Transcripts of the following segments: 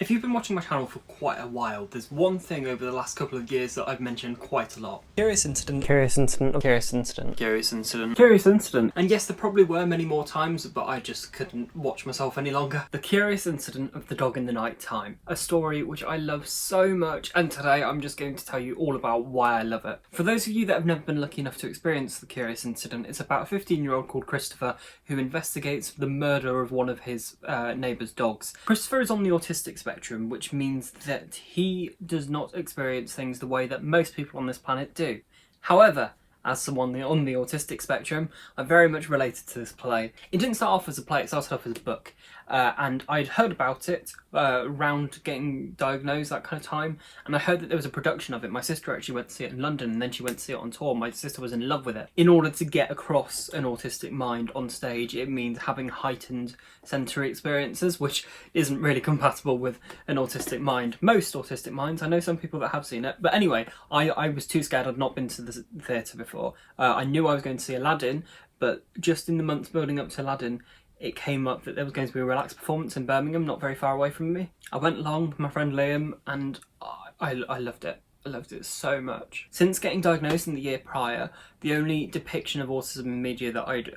If you've been watching my channel for quite a while, there's one thing over the last couple of years that I've mentioned quite a lot. Curious incident, curious incident, curious incident, curious incident, curious incident. And yes, there probably were many more times, but I just couldn't watch myself any longer. The curious incident of the dog in the night time. A story which I love so much, and today I'm just going to tell you all about why I love it. For those of you that have never been lucky enough to experience the curious incident, it's about a 15-year-old called Christopher who investigates the murder of one of his neighbour's dogs. Christopher is on the autistic spectrum, which means that he does not experience things the way that most people on this planet do. However, as someone on the autistic spectrum, I very much related to this play. It didn't start off as a play, it started off as a book. And I'd heard about it around getting diagnosed, that kind of time, and I heard that there was a production of it. My sister actually went to see it in London, and then she went to see it on tour. My sister was in love with it. In order to get across an autistic mind on stage, it means having heightened sensory experiences, which isn't really compatible with an autistic mind. Most autistic minds, I know some people that have seen it, but anyway, I was too scared. I'd not been to the theatre before. I knew I was going to see Aladdin, but just in the months building up to Aladdin, it came up that there was going to be a relaxed performance in Birmingham, not very far away from me. I went along with my friend Liam, and I loved it. I loved it so much. Since getting diagnosed in the year prior, the only depiction of autism in media that I'd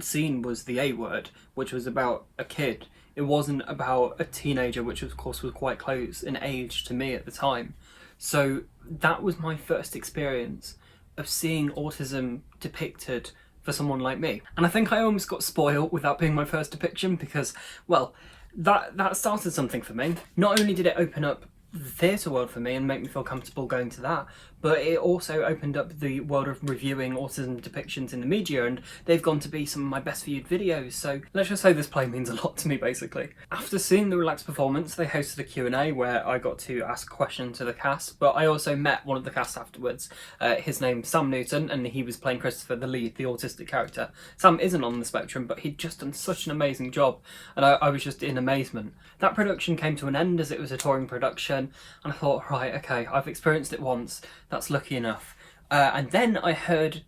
seen was the A Word, which was about a kid. It wasn't about a teenager, which of course was quite close in age to me at the time. So that was my first experience of seeing autism depicted for someone like me. And I think I almost got spoiled with that being my first depiction because, well, that started something for me. Not only did it open up the theatre world for me and make me feel comfortable going to that, but it also opened up the world of reviewing autism depictions in the media, and they've gone to be some of my best viewed videos. So let's just say this play means a lot to me, basically. After seeing the relaxed performance, they hosted a Q&A where I got to ask a question to the cast, but I also met one of the cast afterwards. His name's Sam Newton, and he was playing Christopher, the lead, the autistic character. Sam isn't on the spectrum, but he'd just done such an amazing job, and I was just in amazement. That production came to an end as it was a touring production, and I thought, right, okay, I've experienced it once, that's lucky enough. And then I heard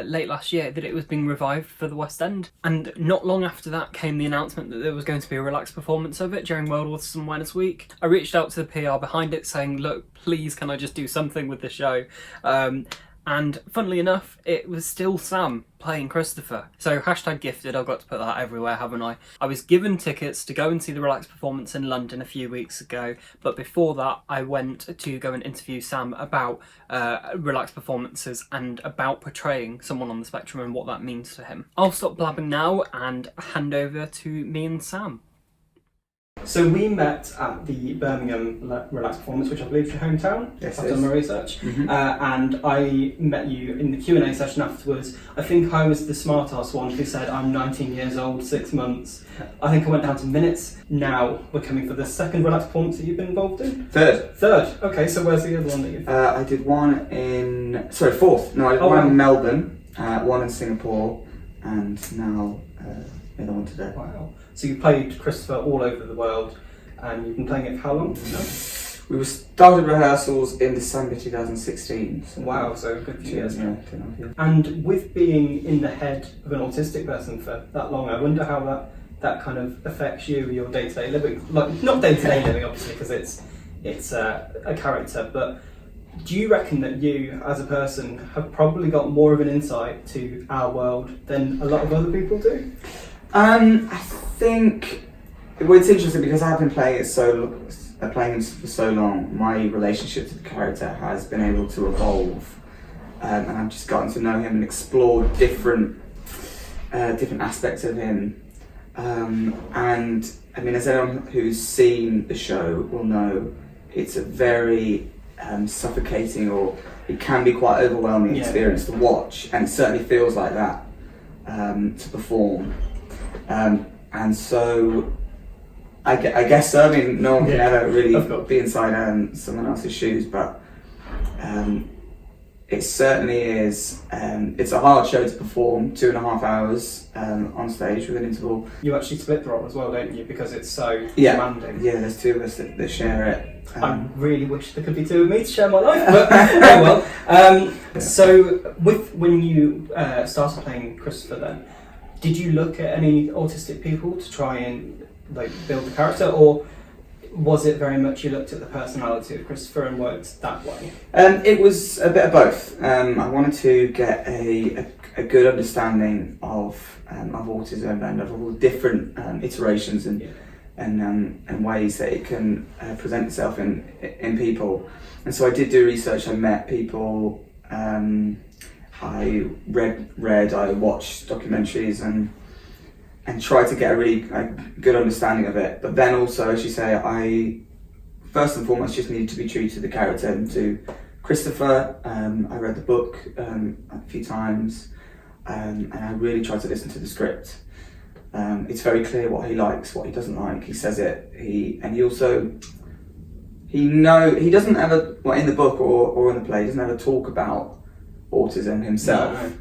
late last year that it was being revived for the West End. And not long after that came the announcement that there was going to be a relaxed performance of it during World Autism Awareness Week. I reached out to the PR behind it saying, look, please can I just do something with the show? And funnily enough, it was still Sam playing Christopher. So #gifted, I've got to put that everywhere, haven't I? I was given tickets to go and see the relaxed performance in London a few weeks ago, but before that I went to go and interview Sam about relaxed performances and about portraying someone on the spectrum and what that means to him. I'll stop blabbing now and hand over to me and Sam. So we met at the Birmingham Relaxed Performance, which I believe is your hometown. Yes, I've done my research. Mm-hmm. And I met you in the Q&A session afterwards. I think I was the smart-ass one who said, I'm 19 years old, 6 months. I think I went down to minutes. Now we're coming for the second Relaxed Performance that you've been involved in? Third. Okay, so where's the other one that you've I did one in... Sorry, fourth. No, I did one in Melbourne, one in Singapore, and now the other one today. Wow. So you played Christopher all over the world, and you've been playing it for how long? No? We started rehearsals in December 2016. So wow, so a good few years now. Yeah. And with being in the head of an autistic person for that long, I wonder how that kind of affects you, your day-to-day living. Like, not day-to-day living, obviously, because it's a character, but do you reckon that you, as a person, have probably got more of an insight to our world than a lot of other people do? I think it's interesting because I've been playing it for so long. My relationship to the character has been able to evolve, and I've just gotten to know him and explore different aspects of him. And I mean, as anyone who's seen the show will know, it's a very suffocating, or it can be quite overwhelming experience to watch, and it certainly feels like that to perform. And so I guess so. I mean, no one can ever really be inside someone else's shoes, but it certainly is. It's a hard show to perform, 2.5 hours on stage with an interval. You actually split the role as well, don't you? Because it's so demanding. Yeah, there's two of us that share it. I really wish there could be two of me to share my life, but oh well. So, when you started playing Christopher, then did you look at any autistic people to try and build the character, or Was it very much you looked at the personality of Christopher and worked that way? It was a bit of both. I wanted to get a good understanding of autism and of all the different iterations and ways that it can present itself in people. And so I did do research. I met people. I read. I watched documentaries and tried to get a really good understanding of it. But then also, as you say, I first and foremost just needed to be true to the character and to Christopher. I read the book a few times, and I really tried to listen to the script. It's very clear what he likes, what he doesn't like. He says it. He doesn't ever, well, in the book or in the play, he doesn't ever talk about autism himself. No.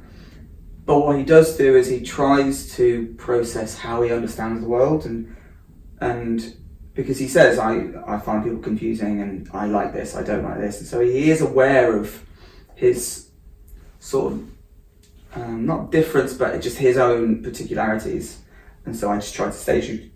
But what he does do is he tries to process how he understands the world, and because he says, I find people confusing, and I like this, I don't like this, and so he is aware of his sort of not difference, but just his own particularities, and so I just try to stay true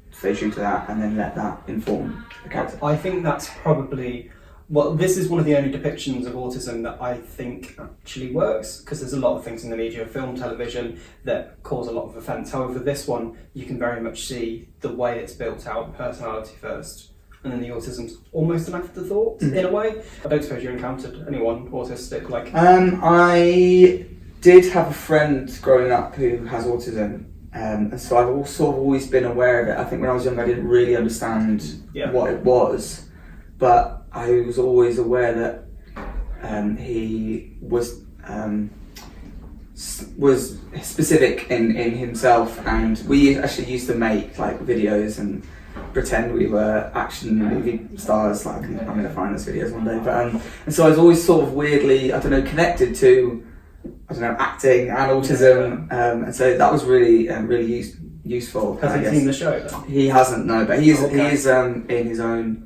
to that, and then let that inform the character. I think that's probably. Well, this is one of the only depictions of autism that I think actually works, because there's a lot of things in the media, film, television, that cause a lot of offence. However, this one, you can very much see the way it's built out, personality first, and then the autism's almost an afterthought, in a way. I don't suppose you encountered anyone autistic, like... I did have a friend growing up who has autism, and so I've also always been aware of it. I think when I was young, I didn't really understand what it was, but I was always aware that he was specific in himself, and we actually used to make like videos and pretend we were action movie stars. Like, I'm going to find those videos one day, but and so I was always sort of weirdly, I don't know, connected to, I don't know, acting and autism, and so that was really useful. Has he seen the show then? He hasn't, no, but he is in his own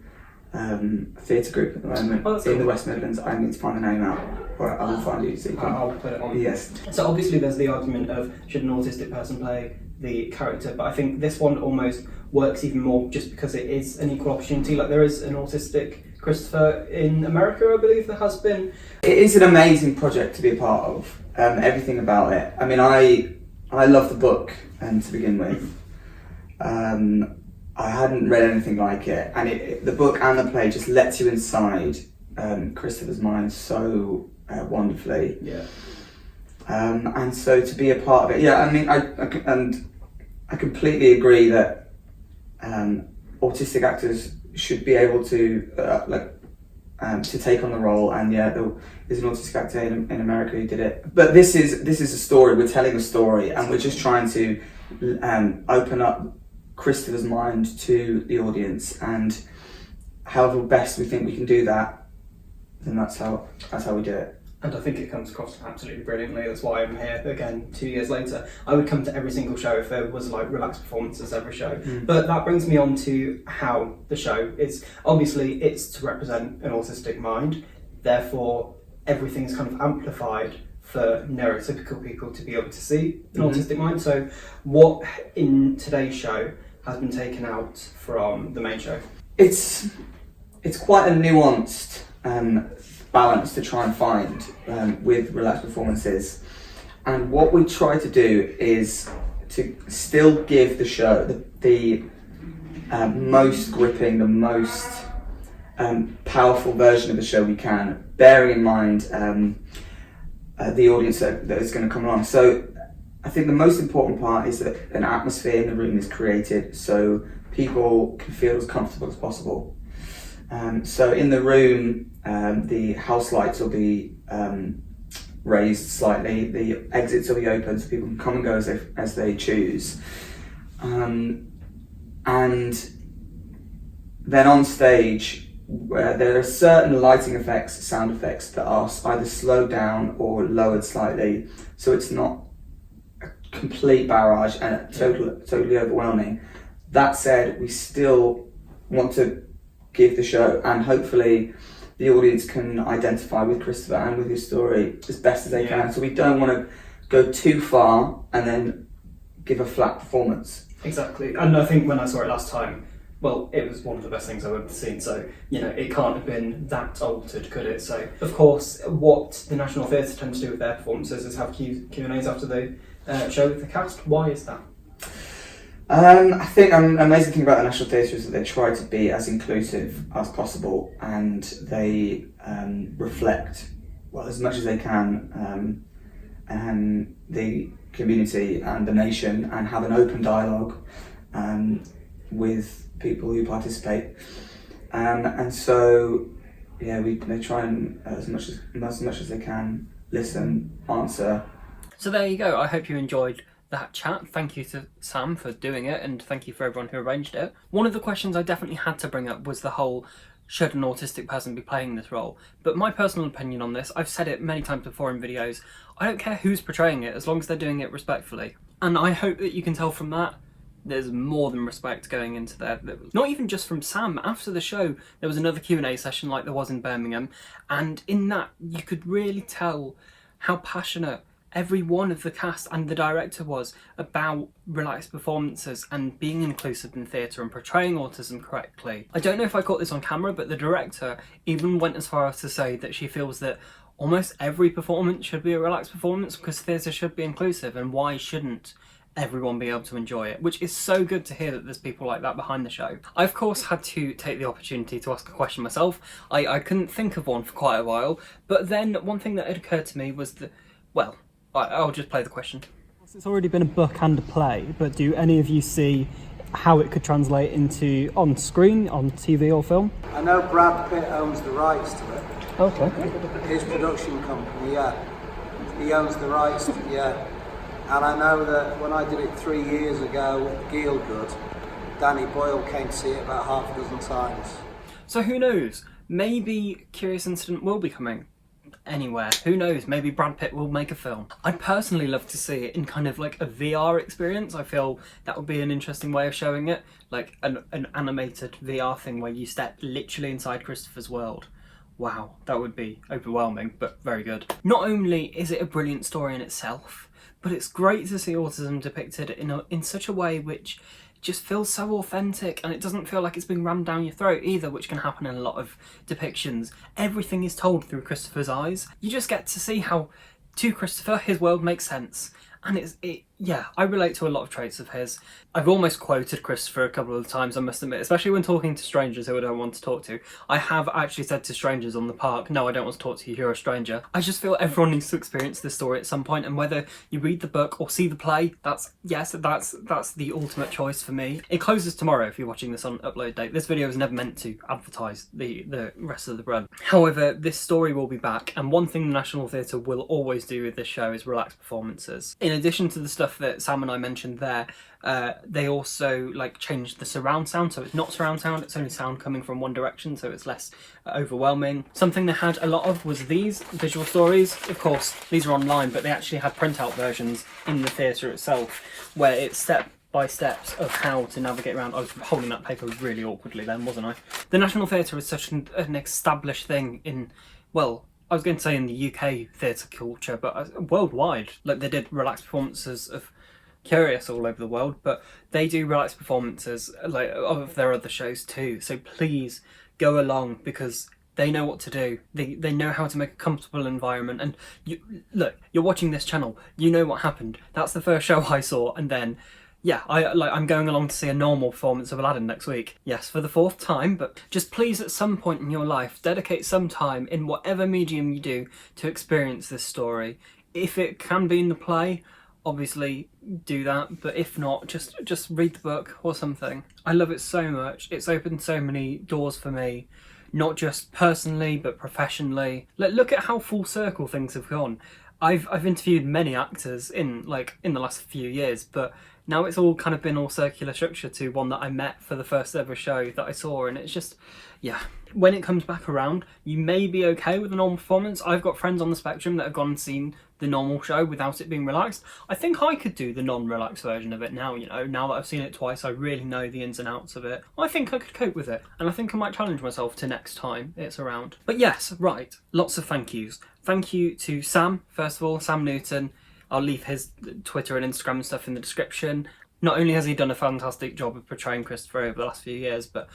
theatre group at the moment in the West Midlands. I need to find the name out, or I will find you. So I'll put it on. Yes. So obviously there's the argument of should an autistic person play the character, but I think this one almost works even more just because it is an equal opportunity. Like, there is an autistic Christopher in America, I believe there has been. It is an amazing project to be a part of. Everything about it. I mean, I love the book to begin with. I hadn't read anything like it, and the book and the play just lets you inside Christopher's mind so wonderfully. Yeah. And so to be a part of it, I mean, I completely agree that autistic actors should be able to to take on the role, and there is an autistic actor in America who did it. But this is a story. We're telling a story, and we're just trying to open up Christopher's mind to the audience, and however best we think we can do that, then that's how we do it. And I think it comes across absolutely brilliantly. That's why I'm here again 2 years later. I would come to every single show if there was like relaxed performances every show. But that brings me on to how the show is. Obviously, it's to represent an autistic mind. Therefore, everything's kind of amplified for neurotypical people to be able to see an autistic mind. So what in today's show has been taken out from the main show? It's quite a nuanced balance to try and find with relaxed performances, and what we try to do is to still give the show the most gripping, the most powerful version of the show we can, bearing in mind the audience that is going to come along. So I think the most important part is that an atmosphere in the room is created so people can feel as comfortable as possible. So in the room, the house lights will be raised slightly, the exits will be open so people can come and go as they choose. And then on stage, there are certain lighting effects, sound effects that are either slowed down or lowered slightly, so it's not a complete barrage and totally overwhelming. That said, we still want to give the show, and hopefully the audience can identify with Christopher and with his story as best as they can. So we don't want to go too far and then give a flat performance. Exactly. And I think when I saw it last time, well, it was one of the best things I've ever seen, so, you know, it can't have been that altered, could it? So, of course, what the National Theatre tend to do with their performances is have Q&As after they show with the cast. Why is that? I think an amazing thing about the National Theatre is that they try to be as inclusive as possible, and they reflect, well, as much as they can, and the community and the nation, and have an open dialogue with people who participate, and so yeah, they try and as much as they can listen, answer. So there you go. I hope you enjoyed that chat. Thank you to Sam for doing it, and thank you for everyone who arranged it. One of the questions I definitely had to bring up was the whole, should an autistic person be playing this role? But my personal opinion on this, I've said it many times before in videos, I don't care who's portraying it as long as they're doing it respectfully. And I hope that you can tell from that there's more than respect going into there. Not even just from Sam. After the show, there was another Q&A session like there was in Birmingham, and in that you could really tell how passionate every one of the cast and the director was about relaxed performances and being inclusive in theatre and portraying autism correctly. I don't know if I caught this on camera, but the director even went as far as to say that she feels that almost every performance should be a relaxed performance because theatre should be inclusive, and why shouldn't everyone be able to enjoy it, which is so good to hear that there's people like that behind the show. I of course had to take the opportunity to ask a question myself. I couldn't think of one for quite a while, but then one thing that had occurred to me was that, well, I'll just play the question. It's already been a book and a play, but do any of you see how it could translate into on screen, on TV or film? I know Brad Pitt owns the rights to it. Okay. His production company, yeah. He owns the rights, yeah. And I know that when I did it 3 years ago at Gielgud, Danny Boyle came to see it about half a dozen times. So who knows? Maybe Curious Incident will be coming anywhere. Who knows? Maybe Brad Pitt will make a film. I'd personally love to see it in kind of like a VR experience. I feel that would be an interesting way of showing it, like an animated VR thing where you step literally inside Christopher's world. Wow, that would be overwhelming, but very good. Not only is it a brilliant story in itself, but it's great to see autism depicted in such a way which just feels so authentic, and it doesn't feel like it's being rammed down your throat either, which can happen in a lot of depictions. Everything is told through Christopher's eyes. You just get to see how, to Christopher, his world makes sense. And yeah, I relate to a lot of traits of his. I've almost quoted Christopher a couple of times, I must admit, especially when talking to strangers who I don't want to talk to. I have actually said to strangers on the park, no, I don't want to talk to you, you're a stranger. I just feel everyone needs to experience this story at some point, and whether you read the book or see the play, that's the ultimate choice for me. It closes tomorrow if you're watching this on upload date. This video is never meant to advertise the rest of the run. However, this story will be back, and one thing the National Theatre will always do with this show is relaxed performances. In addition to the stuff that Sam and I mentioned there, they also changed the surround sound, so it's not surround sound, it's only sound coming from one direction, so it's less overwhelming. Something they had a lot of was these visual stories. Of course, these are online, but they actually had printout versions in the theatre itself, where it's step by steps of how to navigate around. I was holding that paper really awkwardly then, wasn't I? The National Theatre is such an established thing in, well, I was going to say in the UK theatre culture, but worldwide. Like, they did relaxed performances of Curious all over the world, but they do relaxed performances of their other shows too. So please go along, because they know what to do. They know how to make a comfortable environment. And you're watching this channel, you know what happened. That's the first show I saw, and then yeah, I'm going along to see a normal performance of Aladdin next week. Yes, for the 4th time, but just please at some point in your life, dedicate some time in whatever medium you do to experience this story. If it can be in the play, obviously do that, but if not, just read the book or something. I love it so much. It's opened so many doors for me, not just personally, but professionally. Look at how full circle things have gone. I've interviewed many actors in the last few years, but now it's all kind of been all circular structure to one that I met for the first ever show that I saw, and it's just, yeah. When it comes back around, you may be okay with a normal performance. I've got friends on the spectrum that have gone and seen the normal show without it being relaxed. I think I could do the non-relaxed version of it now, now that I've seen it twice, I really know the ins and outs of it. I think I could cope with it, and I think I might challenge myself to next time it's around. But yes, right, lots of thank yous. Thank you to Sam, first of all, Sam Newton. I'll leave his Twitter and Instagram and stuff in the description. Not only has he done a fantastic job of portraying Christopher over the last few years, but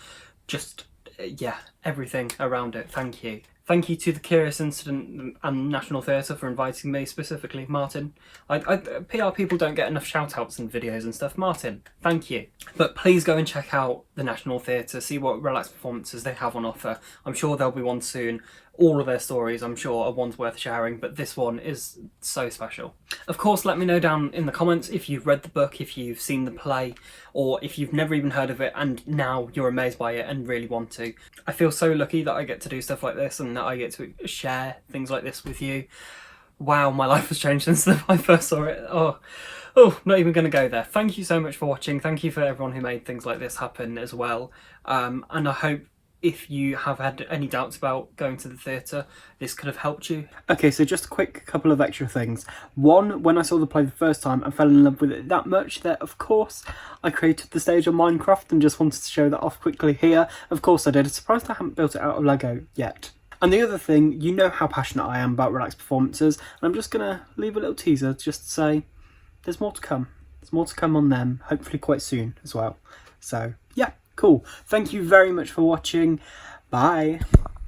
just, yeah, everything around it. Thank you. Thank you to the Curious Incident and National Theatre for inviting me, specifically Martin. PR people don't get enough shout-outs in videos and stuff. Martin, thank you. But please go and check out the National Theatre, see what relaxed performances they have on offer. I'm sure there'll be one soon. All of their stories, I'm sure, are ones worth sharing, but this one is so special. Of course, let me know down in the comments if you've read the book, if you've seen the play, or if you've never even heard of it and now you're amazed by it and really want to. I feel so lucky that I get to do stuff like this and that I get to share things like this with you. Wow, my life has changed since I first saw it. Oh, not even going to go there. Thank you so much for watching. Thank you for everyone who made things like this happen as well. And I hope if you have had any doubts about going to the theatre, this could have helped you. Okay, so just a quick couple of extra things. One, when I saw the play the first time, I fell in love with it that much that, of course, I created the stage on Minecraft and just wanted to show that off quickly here. Of course I did. Surprised I haven't built it out of Lego yet. And the other thing, you know how passionate I am about relaxed performances, and I'm just going to leave a little teaser just to say there's more to come. There's more to come on them, hopefully quite soon as well. So, yeah. Cool. Thank you very much for watching. Bye.